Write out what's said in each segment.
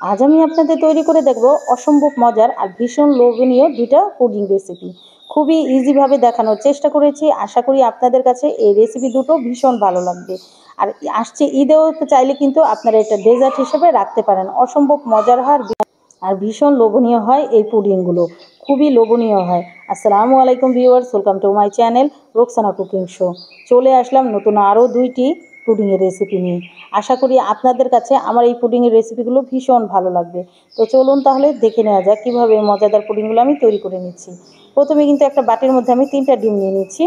আজ আমি আপনাদের তৈরি করে দেখব অসম্ভব মজার আর ভীষণ লোভনীয় দুইটা পুডিং রেসিপি। খুবই ইজিভাবে দেখানোর চেষ্টা করেছি। আশা করি আপনাদের কাছে এই রেসিপি দুটো ভীষণ ভালো লাগবে। আর আসছে ঈদেও চাইলে কিন্তু আপনারা এটা ডেজার্ট হিসেবে রাখতে পারেন। অসম্ভব মজার হয় আর ভীষণ লোভনীয় হয় এই পুডিংগুলো, খুবই লোভনীয় হয়। আসসালামু আলাইকুম viewers, welcome to my channel Roksana cooking show. চলে আসলাম নতুন আরও দুইটি পুডিংয়ের রেসিপি নিয়ে। আশা করি আপনাদের কাছে আমার এই পুডিংয়ের রেসিপিগুলো ভীষণ ভালো লাগবে। তো চলুন তাহলে দেখে নেওয়া যাক কীভাবে মজাদার পুডিংগুলো আমি তৈরি করে নিচ্ছি। প্রথমে কিন্তু একটা বাটির মধ্যে আমি 3টা ডিম নিয়ে নিচ্ছি।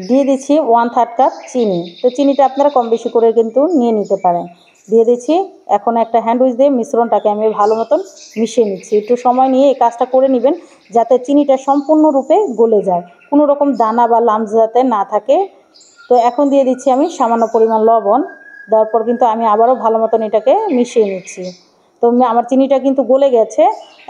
দিয়ে দিচ্ছি 1/3 কাপ চিনি। তো চিনিটা আপনারা কম বেশি করে কিন্তু নিয়ে নিতে পারেন। দিয়ে দিচ্ছি। এখন একটা হ্যান্ড উইচ দিয়ে মিশ্রণটাকে আমি ভালো মতন মিশিয়ে নিচ্ছি। একটু সময় নিয়ে এই কাজটা করে নেবেন যাতে চিনিটা সম্পূর্ণরূপে গলে যায়, কোনো রকম দানা বা লাম্পস যাতে না থাকে। তো এখন দিয়ে দিচ্ছি আমি সামান্য পরিমাণ লবণ। দেওয়ার পর কিন্তু আমি আবারও ভালো মতন এটাকে মিশিয়ে নিচ্ছি। তো আমার চিনিটা কিন্তু গলে গেছে।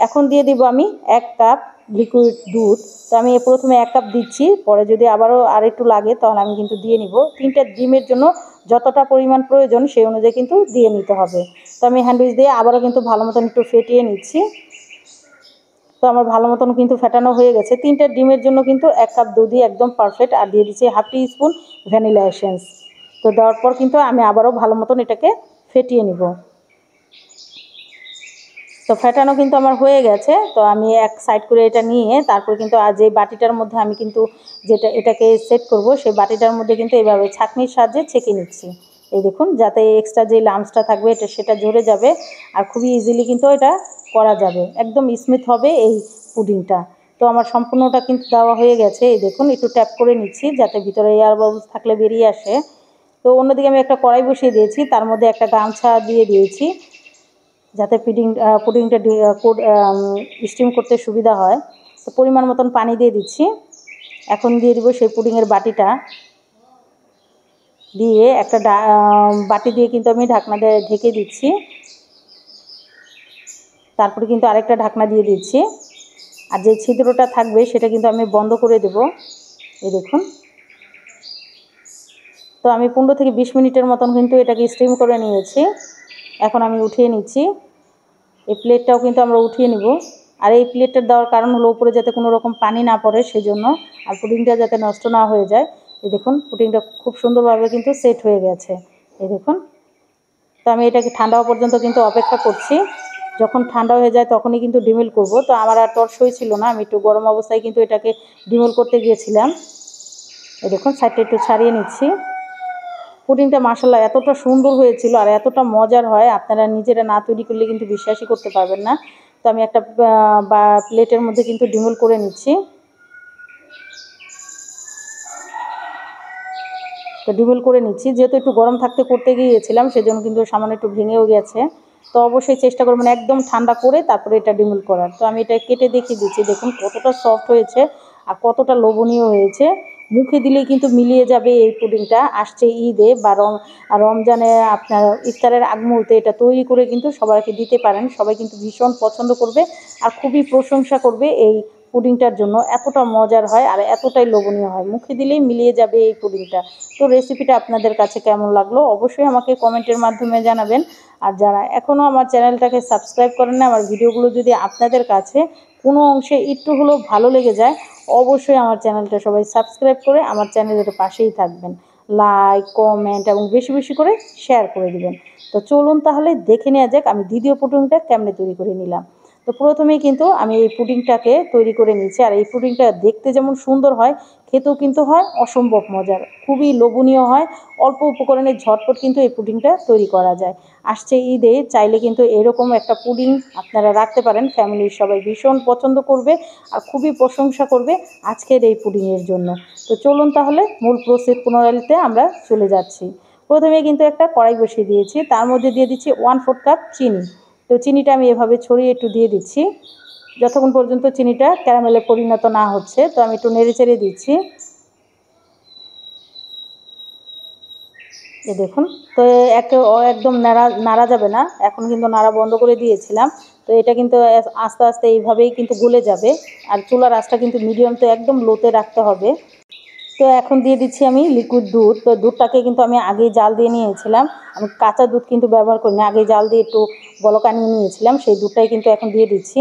এখন দিয়ে দিব আমি 1 কাপ লিকুইড দুধ। তো আমি প্রথমে 1 কাপ দিচ্ছি, পরে যদি আবারও আর একটু লাগে তাহলে আমি কিন্তু দিয়ে নিব। 3টা ডিমের জন্য যতটা পরিমাণ প্রয়োজন সেই অনুযায়ী কিন্তু দিয়ে নিতে হবে। তো আমি হ্যান্ডউইচ দিয়ে আবারও কিন্তু ভালো মতন একটু ফেটিয়ে নিচ্ছি। তো আমার ভালো মতন কিন্তু ফেটানো হয়ে গেছে। 3টা ডিমের জন্য কিন্তু 1 কাপ দুধই একদম পারফেক্ট। আর দিয়ে দিচ্ছি 1/2 টিস্পুন ভ্যানিলা এসেন্স। তো দেওয়ার পর কিন্তু আমি আবারও ভালো মতন এটাকে ফেটিয়ে নিব। তো ফেটানো কিন্তু আমার হয়ে গেছে। তো আমি এক সাইড করে এটা নিয়ে তারপর কিন্তু যে বাটিটার মধ্যে আমি কিন্তু এটাকে সেট করব, সেই বাটিটার মধ্যে কিন্তু এইভাবে ছাঁকনির সাহায্যে ছেঁকে নিচ্ছি। এই দেখুন, যাতে এক্সট্রা যে লাম্পসটা থাকবে সেটা ঝরে যাবে। আর খুবই ইজিলি কিন্তু এটা করা যাবে, একদম স্মুথ হবে এই পুডিংটা। তো আমার সম্পূর্ণটা কিন্তু দেওয়া হয়ে গেছে। এই দেখুন, একটু ট্যাপ করে নিচ্ছি যাতে ভিতরে এয়ার বাবলস থাকলে বেরিয়ে আসে। তো অন্যদিকে আমি একটা কড়াই বসিয়ে দিয়েছি, তার মধ্যে একটা গামছা দিয়ে দিয়েছি যাতে পুডিংটা স্টিম করতে সুবিধা হয়। তো পরিমাণ মতন পানি দিয়ে দিচ্ছি। এখন দিয়ে দিব সেই পুডিংয়ের বাটিটা, দিয়ে একটা বাটি দিয়ে কিন্তু আমি ঢাকনা দিয়ে ঢেকে দিচ্ছি। তারপরে কিন্তু আরেকটা ঢাকনা দিয়ে দিচ্ছি। আর যে ছিদ্রটা থাকবে সেটা কিন্তু আমি বন্ধ করে দেব। এই দেখুন। তো আমি 15 থেকে 20 মিনিটের মতন কিন্তু এটাকে স্টিম করে নিয়েছি। এখন আমি উঠিয়ে নিচ্ছি। এই প্লেটটাও কিন্তু আমরা উঠিয়ে নিব। আর এই প্লেটটা দেওয়ার কারণ হলো উপরে যাতে কোনো রকম পানি না পড়ে সেজন্য, আর পুডিংটা যাতে নষ্ট না হয়ে যায়। এই দেখুন, পুডিংটা খুব সুন্দরভাবে কিন্তু সেট হয়ে গেছে। এই দেখুন। তো আমি এটাকে ঠান্ডা হওয়া পর্যন্ত কিন্তু অপেক্ষা করছি। যখন ঠান্ডা হয়ে যায় তখনই কিন্তু ডিমেল করব। তো আমার আর টর্চ ছিল না, আমি একটু গরম অবস্থায় কিন্তু এটাকে ডিমেল করতে গিয়েছিলাম। এই দেখুন, সাইডটা একটু ছাড়িয়ে নিচ্ছি। পুডিংটা মাশাআল্লাহ এতটা সুন্দর হয়েছিল আর এতটা মজার হয়, আপনারা নিজেরা না তৈরি করলে কিন্তু বিশ্বাসই করতে পারবেন না। তো আমি একটা প্লেটের মধ্যে কিন্তু ডিমোল করে নিচ্ছি। তো ডিমোল করে নিচ্ছি, যেহেতু একটু গরম থাকতে করতে গিয়েছিলাম সেজন্য কিন্তু সামান্য একটু ভেঙেও গেছে। তো অবশ্যই চেষ্টা করবেন একদম ঠান্ডা করে তারপরে এটা ডিমোল করার। তো আমি এটা কেটে দেখিয়ে দিচ্ছি। দেখুন কতটা সফট হয়েছে আর কতটা লোভনীয় হয়েছে। মুখে দিলেই কিন্তু মিলিয়ে যাবে এই পুডিংটা। আসছে ঈদে বা রমজানে আপনার ইফতারের আগ মুহূর্তে এটা তৈরি করে কিন্তু সবাইকে দিতে পারেন। সবাই কিন্তু ভীষণ পছন্দ করবে আর খুবই প্রশংসা করবে এই পুডিংটার জন্য। এতটা মজার হয় আর এতটাই লোভনীয় হয়, মুখে দিলেই মিলিয়ে যাবে এই পুডিংটা। তো রেসিপিটা আপনাদের কাছে কেমন লাগলো অবশ্যই আমাকে কমেন্টের মাধ্যমে জানাবেন। আর যারা এখনও আমার চ্যানেলটাকে সাবস্ক্রাইব করেন না, আমার ভিডিওগুলো যদি আপনাদের কাছে কোনো অংশে একটু হলেও ভালো লেগে যায়, অবশ্যই আমার চ্যানেলটা সবাই সাবস্ক্রাইব করে আমার চ্যানেলের পাশেই থাকবেন। লাইক, কমেন্ট এবং বেশি বেশি করে শেয়ার করে দিবেন। তো চলুন তাহলে দেখে নেওয়া যাক আমি দ্বিতীয় পুডিংটা কেমনে তৈরি করে নিলাম। তো প্রথমেই কিন্তু আমি এই পুডিংটাকে তৈরি করে নিচ্ছি। আর এই পুডিংটা দেখতে যেমন সুন্দর হয়, খেতেও কিন্তু হয় অসম্ভব মজার, খুবই লোভনীয় হয়। অল্প উপকরণে ঝটপট কিন্তু এই পুডিংটা তৈরি করা যায়। আসছে ঈদে চাইলে কিন্তু এরকম একটা পুডিং আপনারা রাখতে পারেন, ফ্যামিলির সবাই ভীষণ পছন্দ করবে আর খুবই প্রশংসা করবে আজকের এই পুডিংয়ের জন্য। তো চলুন তাহলে মূল প্রসেস পুনরাবৃত্তিতে আমরা চলে যাচ্ছি। প্রথমে কিন্তু একটা কড়াই বসিয়ে দিয়েছি, তার মধ্যে দিয়ে দিচ্ছি 1/4 কাপ চিনি। তো চিনিটা আমি এভাবে ছড়িয়ে একটু দিয়ে দিচ্ছি যতক্ষণ পর্যন্ত চিনিটা ক্যারামেলে পরিণত না হচ্ছে। তো আমি একটু নেড়ে চেড়ে দিচ্ছি। এই দেখুন। তো একদম নাড়া যাবে না, এখন কিন্তু নাড়া বন্ধ করে দিয়েছিলাম। তো এটা কিন্তু আস্তে আস্তে এইভাবেই কিন্তু গলে যাবে। আর চুলার আঁচটা কিন্তু মিডিয়াম তো একদম লোতে রাখতে হবে। তো এখন দিয়ে দিচ্ছি আমি লিকুইড দুধ। তো দুধটাকে কিন্তু আমি আগেই জাল দিয়ে নিয়েছিলাম, আমি কাঁচা দুধ কিন্তু ব্যবহার করিনি, আগেই জাল দিয়ে একটু বলক আনিয়ে নিয়েছিলাম, সেই দুধটাই কিন্তু এখন দিয়ে দিচ্ছি।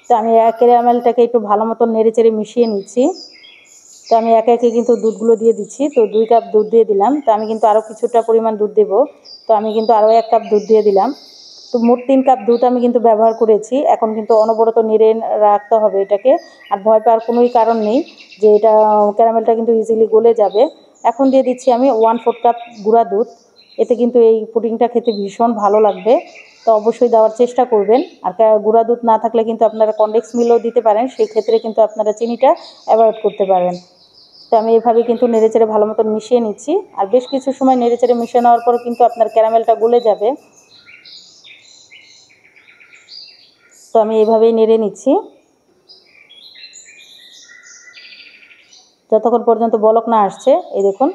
তো আমি ক্যারামেলটাকে একটু ভালো মতো নেড়ে চেড়ে মিশিয়ে নিচ্ছি। তো আমি একে একে কিন্তু দুধগুলো দিয়ে দিচ্ছি। তো 2 কাপ দুধ দিয়ে দিলাম। তো আমি কিন্তু আরও কিছুটা পরিমাণ দুধ দেবো। তো আমি কিন্তু আরও 1 কাপ দুধ দিয়ে দিলাম। তো মোট 3 কাপ দুধ আমি কিন্তু ব্যবহার করেছি। এখন কিন্তু অনবরত নেড়ে রাখতে হবে এটাকে। আর ভয় পাওয়ার কোনোই কারণ নেই যে এটা ক্যারামেলটা কিন্তু ইজিলি গলে যাবে। এখন দিয়ে দিচ্ছি আমি 1/4 কাপ গুঁড়া দুধ। এতে কিন্তু এই পুডিংটা খেতে ভীষণ ভালো লাগবে। তো অবশ্যই দেওয়ার চেষ্টা করবেন। আর গুঁড়া দুধ না থাকলে কিন্তু আপনারা কনডেন্স মিল্কও দিতে পারেন, সেই ক্ষেত্রে কিন্তু আপনারা চিনিটা অ্যাভয়েড করতে পারেন। তো আমি এভাবে কিন্তু নেড়েচেড়ে ভালো মতন মিশিয়ে নিচ্ছি। আর বেশ কিছু সময় নেড়েচেড়ে মিশিয়ে নেওয়ার পর কিন্তু আপনার ক্যারামেলটা গলে যাবে। তো আমি এভাবেই নেড়ে নিচ্ছি যতক্ষণ পর্যন্ত বলক না আসছে। এই দেখুন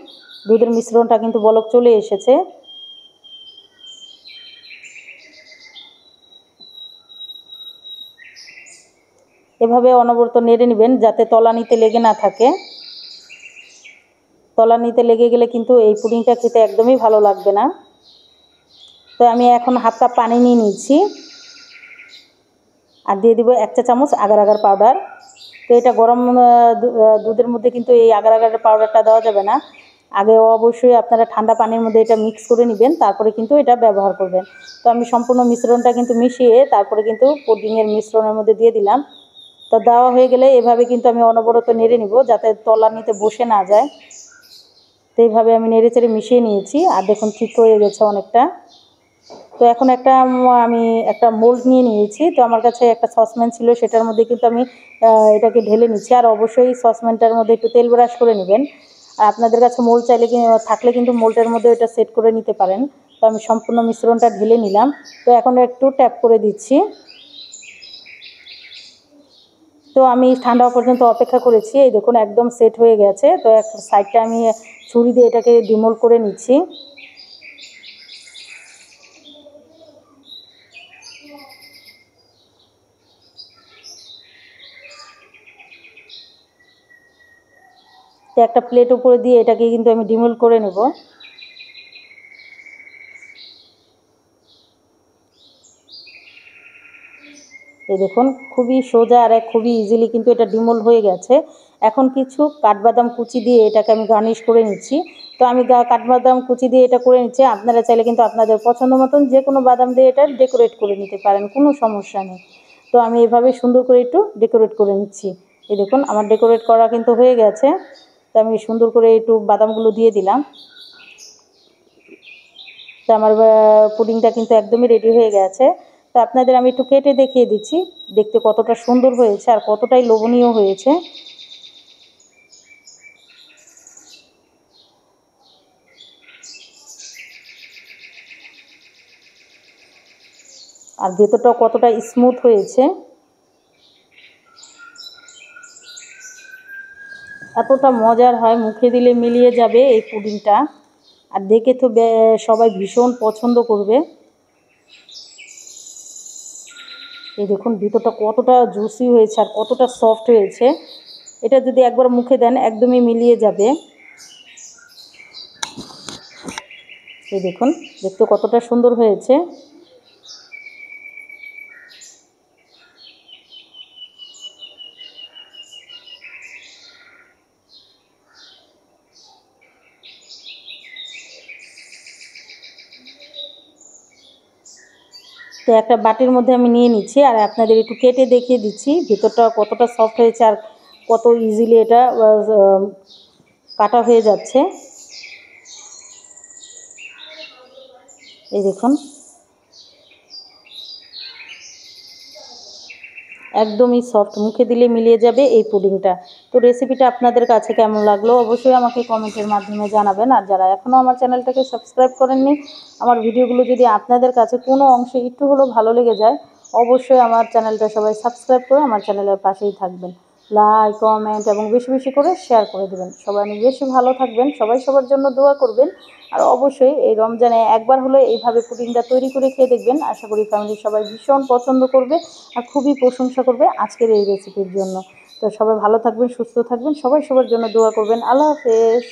দুধের মিশ্রণটা কিন্তু বলক চলে এসেছে। এভাবে অনবরত নেড়ে নেবেন যাতে তলানিতে লেগে না থাকে। তলানিতে লেগে গেলে কিন্তু এই পুডিংটা খেতে একদমই ভালো লাগবে না। তো আমি এখন 1/2 কাপ পানি নিয়ে নিচ্ছি আর দিয়ে দিব 1 চা চামচ আগার আগার পাউডার। তো এটা গরম দুধের মধ্যে কিন্তু এই আগার আগারের পাউডারটা দেওয়া যাবে না। আগে অবশ্যই আপনারা ঠান্ডা পানির মধ্যে এটা মিক্স করে নেবেন, তারপরে কিন্তু এটা ব্যবহার করবেন। তো আমি সম্পূর্ণ মিশ্রণটা কিন্তু মিশিয়ে তারপরে কিন্তু পুডিংয়ের মিশ্রণের মধ্যে দিয়ে দিলাম। তো দেওয়া হয়ে গেলে এভাবে কিন্তু আমি অনবরত নেড়ে নিব যাতে তলানিতে বসে না যায়। তো এইভাবে আমি নেড়ে চেড়ে মিশিয়ে নিয়েছি আর দেখুন ঠিক হয়ে গেছে অনেকটা। তো এখন আমি একটা মোল্ড নিয়ে নিয়েছি। তো আমার কাছে একটা সসপ্যান ছিল, সেটার মধ্যে কিন্তু আমি এটাকে ঢেলে নিচ্ছি। আর অবশ্যই সসপ্যানটার মধ্যে একটু তেল ব্রাশ করে নেবেন। আর আপনাদের কাছে মোল্ড চাইলে থাকলে কিন্তু মোল্ডের মধ্যে এটা সেট করে নিতে পারেন। তো আমি সম্পূর্ণ মিশ্রণটা ঢেলে নিলাম। তো এখন একটু ট্যাপ করে দিচ্ছি। তো আমি ঠান্ডা হওয়া পর্যন্ত অপেক্ষা করেছি। এই দেখুন একদম সেট হয়ে গেছে। তো এক সাইডটা আমি ছুরি দিয়ে এটাকে ডিমোল্ড করে নিচ্ছি। তো একটা প্লেট উপরে দিয়ে এটাকে কিন্তু আমি ডিমোল্ড করে নেব। এই দেখুন খুবই সোজা আর খুবই ইজিলি কিন্তু এটা ডিমোল্ড হয়ে গেছে। এখন কিছু কাঠবাদাম কুচি দিয়ে এটাকে আমি গার্নিশ করে নিচ্ছি। তো আমি কাঠবাদাম কুচি দিয়ে এটা করে নিচ্ছি। আপনারা চাইলে কিন্তু আপনাদের পছন্দ মতন যে কোনো বাদাম দিয়ে এটা ডেকোরেট করে নিতে পারেন, কোনো সমস্যা নেই। তো আমি এভাবে সুন্দর করে একটু ডেকোরেট করে নিচ্ছি। এই দেখুন আমার ডেকোরেট করা কিন্তু হয়ে গেছে। তো আমি সুন্দর করে একটু বাদামগুলো দিয়ে দিলাম। তো আমার পুডিংটা কিন্তু একদমই রেডি হয়ে গেছে। তো আপনাদের আমি একটু কেটে দেখিয়ে দিচ্ছি দেখতে কতটা সুন্দর হয়েছে আর কতটাই লোভনীয় হয়েছে। আর ভেতরটাও কতটা স্মুথ হয়েছে। এতটা মজার হয়, মুখে দিলে মিলিয়ে যাবে এই পুডিংটা। আর দেখে তো সবাই ভীষণ পছন্দ করবে। এই দেখুন ভিতরটা কতটা জুসি হয়েছে আর কতটা সফট হয়েছে। এটা যদি একবার মুখে দেন একদমই মিলিয়ে যাবে। এই দেখুন দেখতে কতটা সুন্দর হয়েছে। তো একটা বাটির মধ্যে আমি নিয়ে নিচ্ছি আর আপনাদের একটু কেটে দেখিয়ে দিচ্ছি ভিতরটা কতটা সফট হয়েছে আর কত ইজিলি এটা কাটা হয়ে যাচ্ছে। এই দেখুন একদমই সফট, মুখে দিলে মিলিয়ে যাবে এই পুডিংটা। তো রেসিপিটা আপনাদের কাছে কেমন লাগলো অবশ্যই আমাকে কমেন্টের মাধ্যমে জানাবেন। আর যারা এখনও আমার চ্যানেলটাকে সাবস্ক্রাইব করেননি, আমার ভিডিওগুলো যদি আপনাদের কাছে কোনো অংশে একটু হলেও ভালো লেগে যায়, অবশ্যই আমার চ্যানেলটা সবাই সাবস্ক্রাইব করে আমার চ্যানেলের পাশেই থাকবেন। লাইক কমেন্ট এবং বেশি বেশি করে শেয়ার করে দেবেন। সবাই অনেক বেশি ভালো থাকবেন, সবাই সবার জন্য দোয়া করবেন। আর অবশ্যই এই রমজানে একবার হলে এইভাবে পুডিংটা তৈরি করে খেয়ে দেখবেন। আশা করি ফ্যামিলির সবাই ভীষণ পছন্দ করবে আর খুবই প্রশংসা করবে আজকের এই রেসিপির জন্য। তো সবাই ভালো থাকবেন, সুস্থ থাকবেন, সবাই সবার জন্য দোয়া করবেন। আল্লাহ হাফেজ।